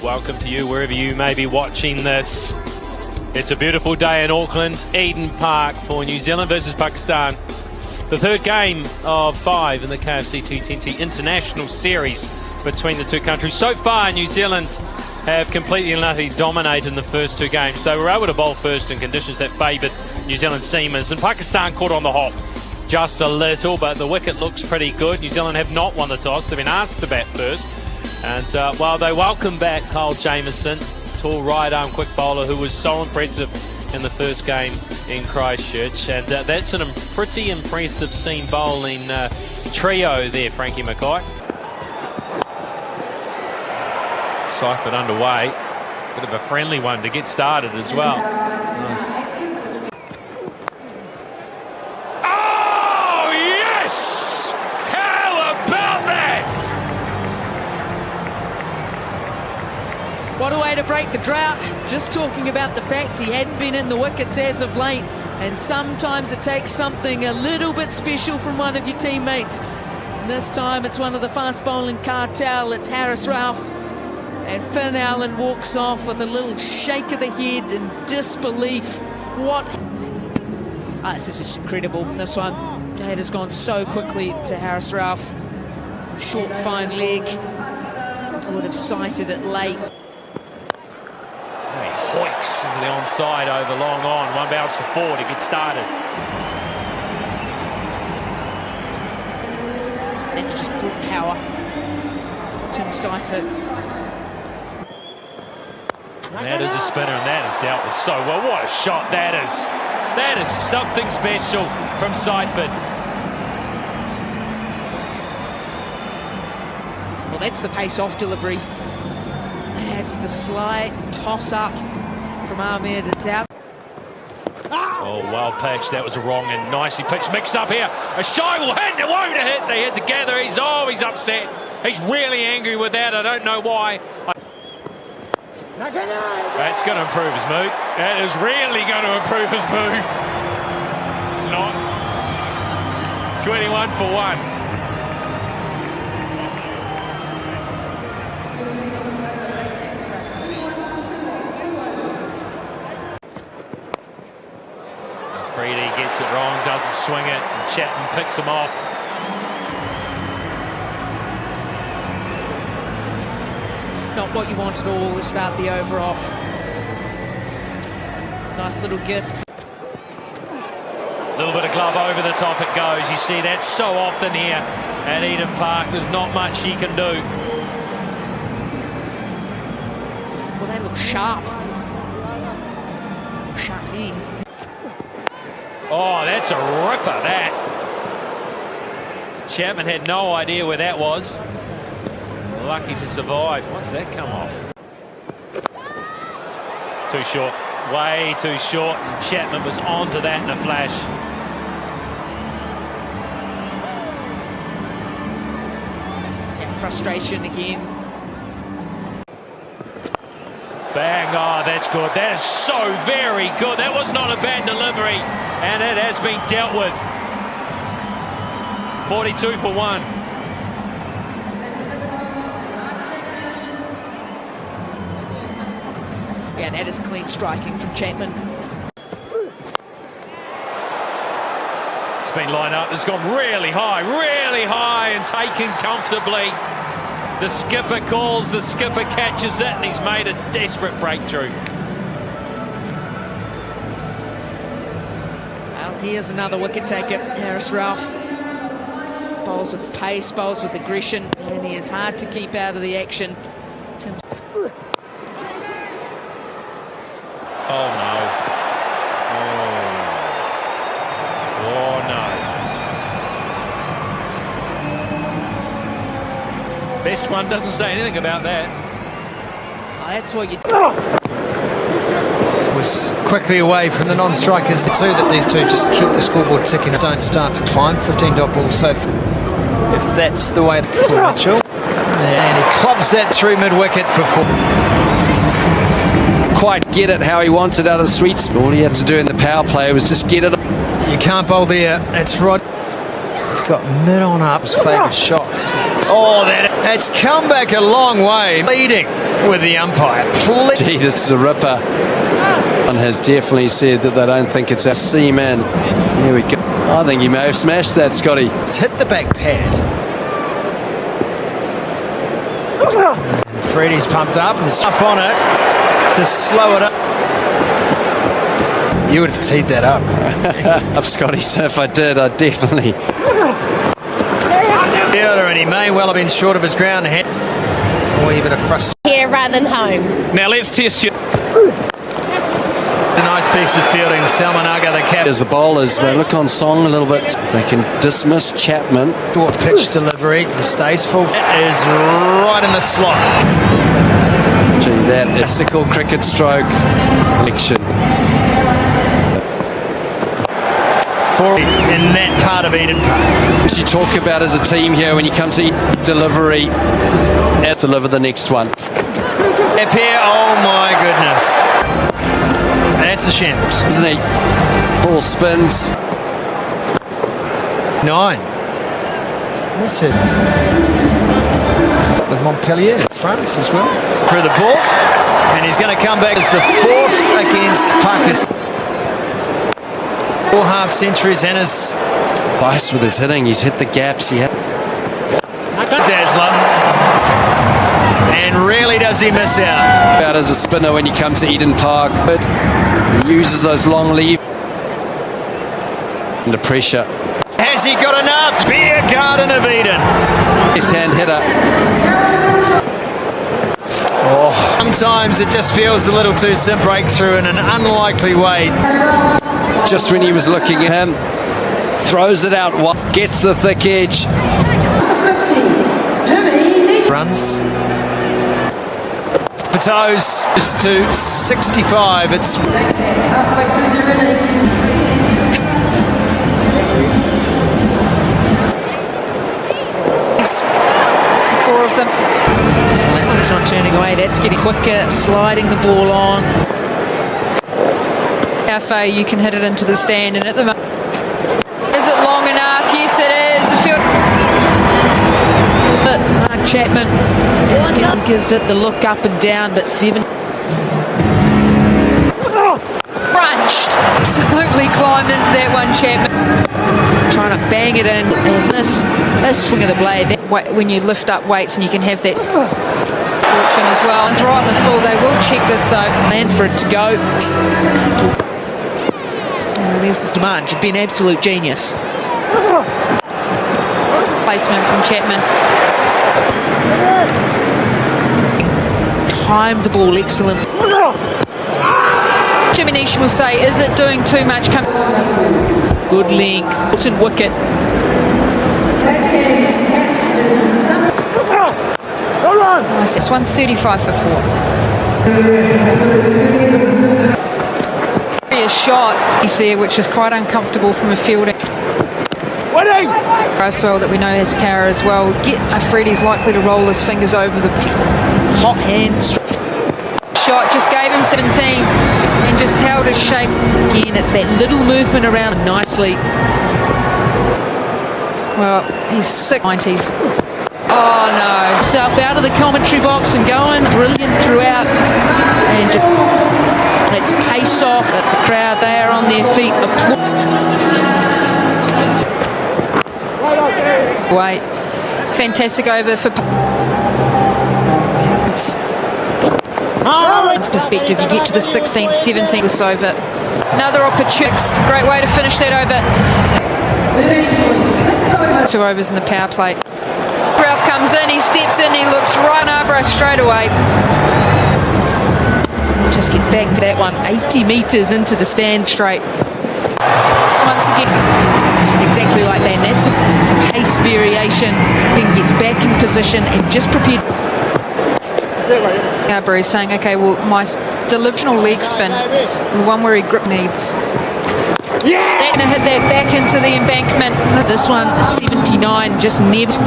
welcome to you wherever you may be watching this. It's a beautiful day in Auckland, Eden Park for New Zealand versus Pakistan. The third game of 5 in the KFC T20 International Series between the two countries. So far, New Zealand have completely and utterly dominated in the first two games. They were able to bowl first in conditions that favoured New Zealand seamers, and Pakistan caught on the hop just a little, but the wicket looks pretty good. New Zealand have not won the toss. They've been asked to bat first. And while they welcome back Kyle Jamieson, tall right-arm quick bowler who was so impressive in the first game in Christchurch. And that's a pretty impressive seam bowling trio there, Frankie Mackay. Seifert underway. Bit of a friendly one to get started as well. Nice. Oh, yes! How about that? What a way to break the drought. Just talking about the fact he hadn't been in the wickets as of late. And sometimes it takes something a little bit special from one of your teammates. And this time it's one of the fast bowling cartel. It's Harris Ralph. And Finn Allen walks off with a little shake of the head in disbelief. What? This is just incredible, this one. It has gone so quickly to Harris Ralph. Short, fine leg. Would have sighted it late. He hoiks into the onside over long on. One bounce for 4 to get started. That's just brute power. Tim Seifert. That is a spinner, and that is dealt with so well. What a shot that is. That is something special from Seifert. Well, that's the pace-off delivery. That's the slight toss-up from Ahmed. It's out. Oh, well pitched. That was a wrong and nicely pitched. Mixed up here. A shy will hit. It won't hit. They hit together. He's upset. He's really angry with that. I don't know why. That's going to improve his mood. That is really going to improve his mood. Not 21 for 1. Freedy gets it wrong, doesn't swing it, and Chapman picks him off. Not what you want at all to start the over off. Nice little gift. A little bit of glove over the top it goes. You see that so often here at Eden Park. There's not much he can do. Well, they look sharp. Sharp here. Oh, that's a ripper, that. Chapman had no idea where that was. Lucky to survive. What's that come off? Too short. Way too short. And Chapman was onto that in a flash. And frustration again. Bang. Oh, that's good. That is so very good. That was not a bad delivery. And it has been dealt with. 42 for 1. Yeah, that is clean striking from Chapman. It's been lined up. It's gone really high and taken comfortably. The skipper calls, the skipper catches it, and he's made a desperate breakthrough. Well, here's another wicket taker, Harris Ralph. Bowls with pace, bowls with aggression, and he is hard to keep out of the action. Oh, no. Oh, no. Best one doesn't say anything about that. Oh, that's what you... Was quickly away from the non-strikers too, that these two just keep the scoreboard ticking, don't start to climb. 15 dot ball, so if that's the way for Mitchell. And he clubs that through mid-wicket for 4. Quite get it how he wants it out of the sweet spot. All he had to do in the power play was just get it. You can't bowl there, that's right. You've got mid on up, his favourite shot. shots. Oh, that's come back a long way. Leading with the umpire. Gee, this is a ripper. One has definitely said that they don't think it's a seaman. Here we go. I think he may have smashed that, Scotty. It's hit the back pad. And Freddie's pumped up and stuff on it to slow it up. You would have teed that up. Up, Scotty, so if I did, I'd definitely. And he may well have been short of his ground. Or even a frustration. Here rather than home. Now let's test you. A nice piece of fielding. Salmanaga, the captain. As the bowlers, they look on song a little bit. They can dismiss Chapman. Short pitch delivery. He stays full. It is right in the slot. Gee, that is a sickle cricket stroke election. In that part of Eden Park. You talk about as a team here when you come to delivery, let's deliver the next one. Up here, oh my goodness. That's a shambles. Isn't he? Ball spins. 9. That's it. With Montpellier in France as well. Through the ball. And he's going to come back as the 4th against Pakistan. 4 half centuries and his Vice with his hitting. He's hit the gaps. He had Dazzler. And rarely does he miss out. out as a spinner when you come to Eden Park, but he uses those long leaves under pressure. Has he got enough? Beer Garden of Eden. Left-hand hitter. Oh, sometimes it just feels a little too simple. Breakthrough in an unlikely way. Just when he was looking at him, throws it out, gets the thick edge. Runs. The toes is to 65. It's 4 of them. That one's not turning away. That's getting quicker, sliding the ball on. How far you can hit it into the stand, and at the moment, is it long enough? Yes, it is. The field. But Mark Chapman gives it the look up and down, but 7. Crunched. Absolutely climbed into that one, Chapman. Trying to bang it in, and this swing of the blade. When you lift up weights, and you can have that fortune as well. It's right on the full. They will check this though. Land for it to go. There's the Saman. She'd be an absolute genius. Placement from Chapman. Timed the ball excellent. Jimmy Nish will say, is it doing too much? Good length. Important wicket. It's 135 for 4. A shot there, which is quite uncomfortable from a fielding. Roswell, that we know has power as well. Freddie's likely to roll his fingers over the hot hand. Shot just gave him 17 and just held his shape. Again, it's that little movement around nicely. Well, he's 90s. Oh no. Himself out of the commentary box and going brilliant throughout. And it's pace off at the crowd. They are on their feet. Wait. Fantastic over for perspective. You get to the 16th, 17th this over. Another opportunity. Great way to finish that over. 2 overs in the power play. Ralph comes in, he steps in, he looks right on Arbroath straight away. Just gets back to that one, 80 metres into the stand straight. Once again, exactly like that. That's the pace variation. Then gets back in position and just prepared. Arbroath is saying, okay, well, my delusional leg spin, the one where he grip needs. They're going to hit that back into the embankment. This one, 79, just nibbed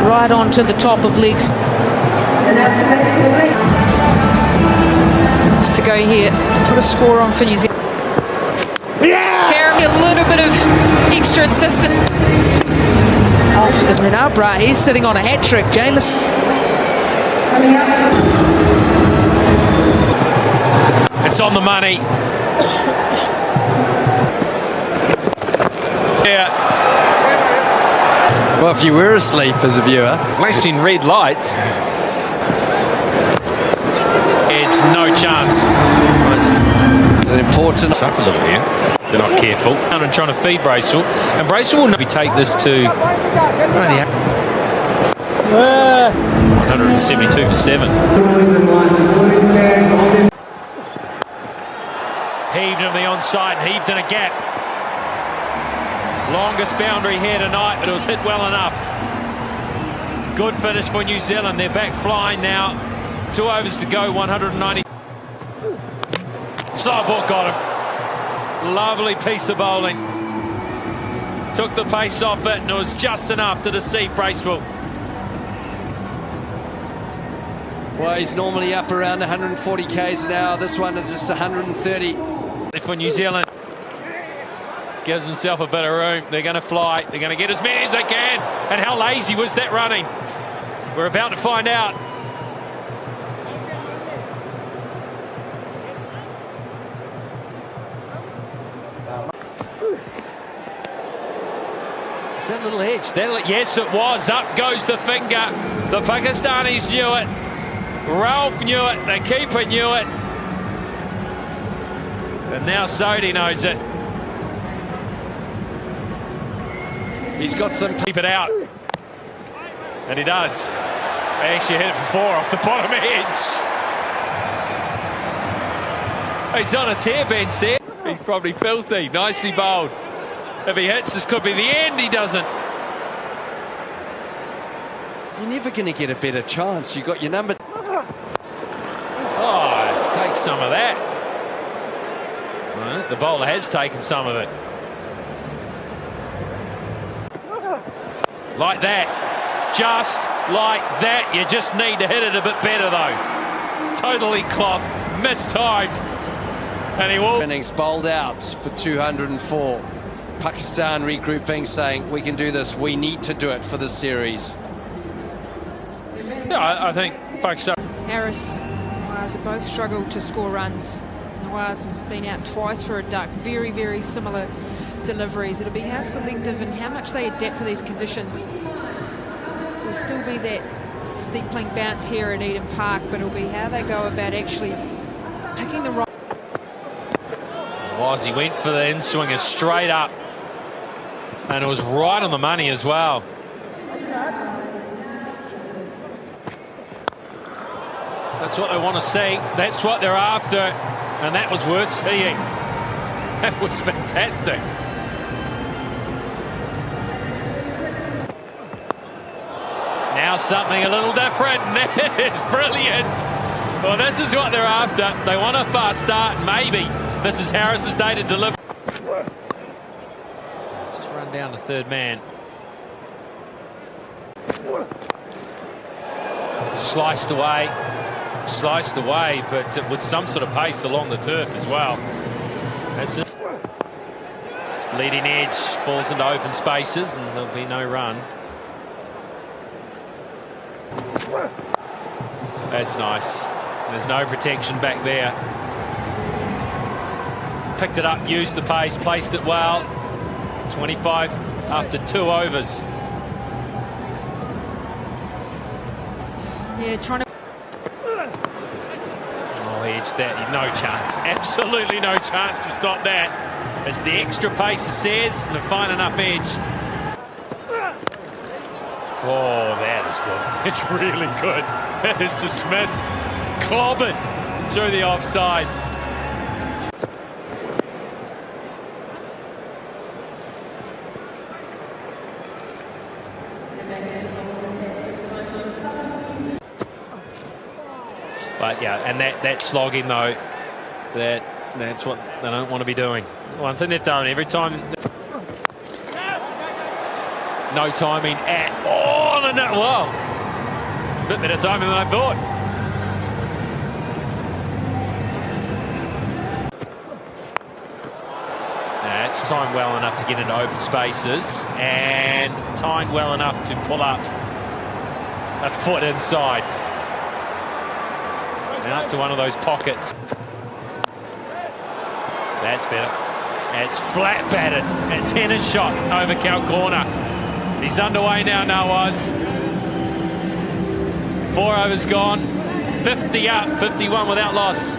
right onto the top of legs. Just to go here to put a score on for New Zealand. Carrying a little bit of extra assistance. off the Renabra. He's sitting on a hat-trick, James. It's on the money. Yeah. Well, if you were asleep as a viewer. Flashing red lights. It's no chance. An important. It's up a little here. They're not careful. And trying to feed Bracewell. And Bracewell will maybe take this to 172 for 7. Heaved him the onside and heaved in a gap. Longest boundary here tonight, but it was hit well enough. Good finish for New Zealand. They're back flying now. 2 overs to go, 190. Slow ball got him. Lovely piece of bowling. Took the pace off it, and it was just enough to deceive Bracewell. Well, he's normally up around 140 k's an hour. This one is just 130. For New Zealand. Gives himself a bit of room. They're going to fly. They're going to get as many as they can. And how lazy was that running? We're about to find out. Is that little edge? Yes, it was. Up goes the finger. The Pakistanis knew it. Ralph knew it. The keeper knew it. And now Sodhi knows it. He's got some. Keep it out. And he does. They actually hit it for 4 off the bottom edge. He's on a tear bench there. He's probably filthy. Nicely bowled. If he hits, this could be the end. He doesn't. You're never going to get a better chance. You got your number. Oh, take some of that. Well, the bowler has taken some of it. Like that. Just like that. You just need to hit it a bit better, though. Totally clocked. Mistimed. And he will. Innings bowled out for 204. Pakistan regrouping, saying, we can do this. We need to do it for this series. Yeah, I think Pakistan. Harris and Nawaz have both struggled to score runs. Nawaz has been out twice for a duck. Very, very similar deliveries. It'll be how selective and how much they adapt to these conditions. There'll still be that steepling bounce here at Eden Park, but it'll be how they go about actually picking the right. He went for the in-swinger straight up. And it was right on the money as well. That's what they want to see. That's what they're after. And that was worth seeing. That was fantastic. Now something a little different. It's brilliant. Well, this is what they're after. They want a fast start. Maybe this is Harris's day to deliver. Just run down to third man. Sliced away, but with some sort of pace along the turf as well. That's it. Leading edge falls into open spaces and there'll be no run. That's nice. There's no protection back there. Picked it up, used the pace, placed it well. 25 after 2 overs. Yeah, trying to. Oh, edged that. No chance. Absolutely no chance to stop that. It's the extra pace that says, and a fine enough edge. Oh, that is good. It's really good. That is dismissed. Clobbered through the offside. But yeah, and that slogging though, that's what they don't want to be doing. One thing they've done every time. No timing at all. No, well, a bit better timing than I thought. That's timed well enough to get into open spaces and timed well enough to pull up a foot inside. And up to one of those pockets. That's better. It's flat batted and tennis shot over cow corner. He's underway now, Nawaz. 4 overs gone. 50 up, 51 without loss.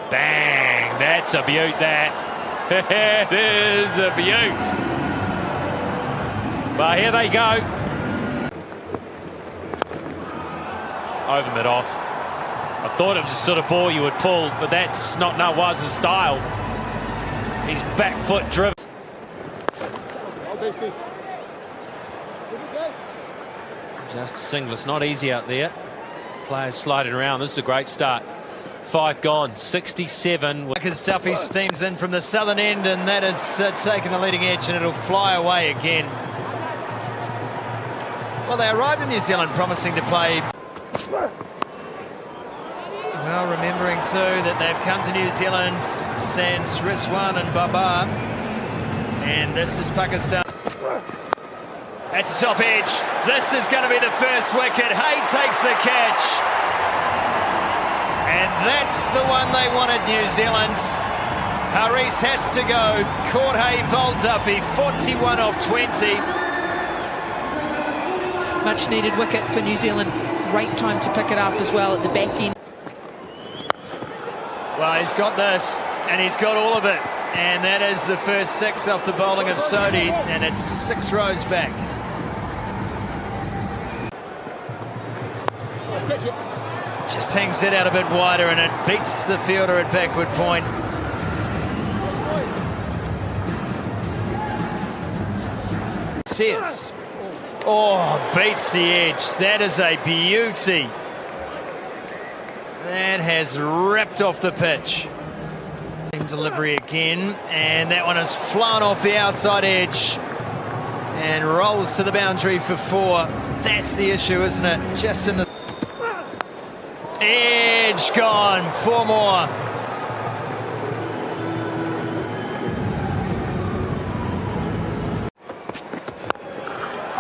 Bang! That's a beaut, that. It is a beaut. But here they go. Over mid-off. I thought it was the sort of ball you would pull, but that's not Nawaz's style. He's back foot driven. Just a single. It's not easy out there. Players sliding around. This is a great start. 5 gone, 67. As Duffy steams in from the southern end, and that has taken the leading edge, and it'll fly away again. Well, they arrived in New Zealand promising to play. Well, remembering too that they've come to New Zealand sans Rizwan and Baba. And this is Pakistan. That's the top edge. This is going to be the first wicket. Hay takes the catch. And that's the one they wanted, New Zealand. Haris has to go. Caught Hay, bowled Duffy, 41 off 20. Much needed wicket for New Zealand. Great time to pick it up as well at the back end. Well, he's got this, and he's got all of it. And that is the first 6 off the bowling of Sodhi, and it's 6 rows back. Just hangs it out a bit wider, and it beats the fielder at backward point. Sears. Oh, beats the edge. That is a beauty. That has ripped off the pitch. Delivery again, and that one has flown off the outside edge and rolls to the boundary for 4. That's the issue, isn't it? Just in the edge, gone. 4 more.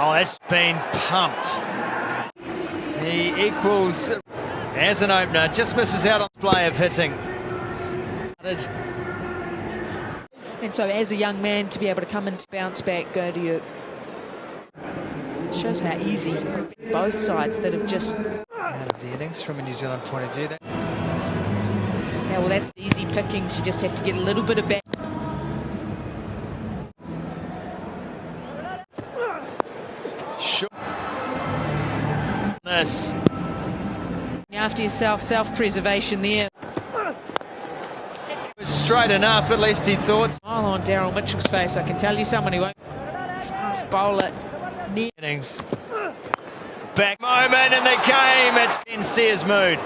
Oh, that's been pumped. He equals as an opener, just misses out on the play of hitting. And so as a young man to be able to come and bounce back, go to you, shows how easy both sides that have just out of the innings from a New Zealand point of view. Yeah, well, that's easy pickings. You just have to get a little bit of back. Sure. This. After yourself, self-preservation there. Straight enough, at least he thought. Smile on Daryl Mitchell's face. I can tell you someone who won't fast bowl it. Innings. Back moment in the game. It's in Sears' mood.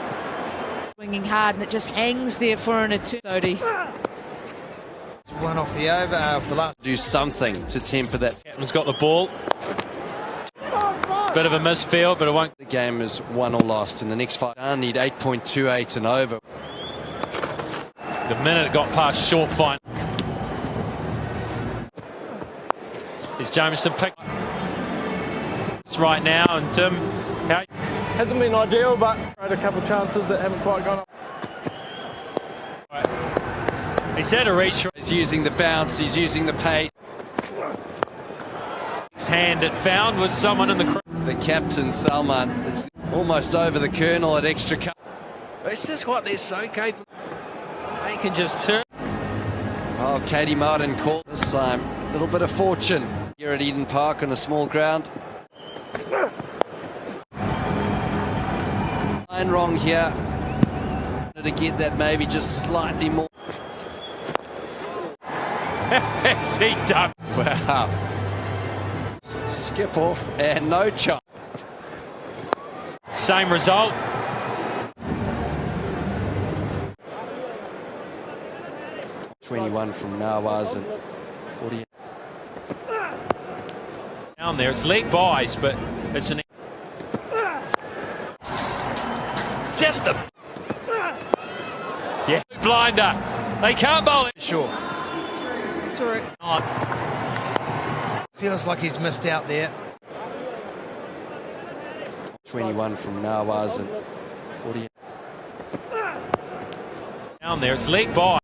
Swinging hard, and it just hangs there for an eternity. It's one off the over, off the last. Do something to temper that. Captain's got the ball. Bit of a misfield, but it won't. The game is won or lost in the next 5. I need 8.28 and over. The minute it got past short fine. Is Jameson picked right now, and Tim, how? Hasn't been ideal, but had a couple of chances that haven't quite gone up. He's had a reach. He's using the bounce, he's using the pace. His hand it found was someone in the crowd. The captain, Salman, it's almost over the colonel at extra cut. It's just what they're so capable. They can just turn. Oh, Katie Martin called this time. A little bit of fortune here at Eden Park on a small ground. Line wrong here. To get that maybe just slightly more. Has he done? Wow. Skip off and no chop. Same result. .21 from Nawaz and 40. Down there, it's leg buys, but it's an. It's just the. Yeah, blinder. They can't bowl it. Sure. Saw it. Feels like he's missed out there. 21 from Nawaz and 40. Down there, it's leg by.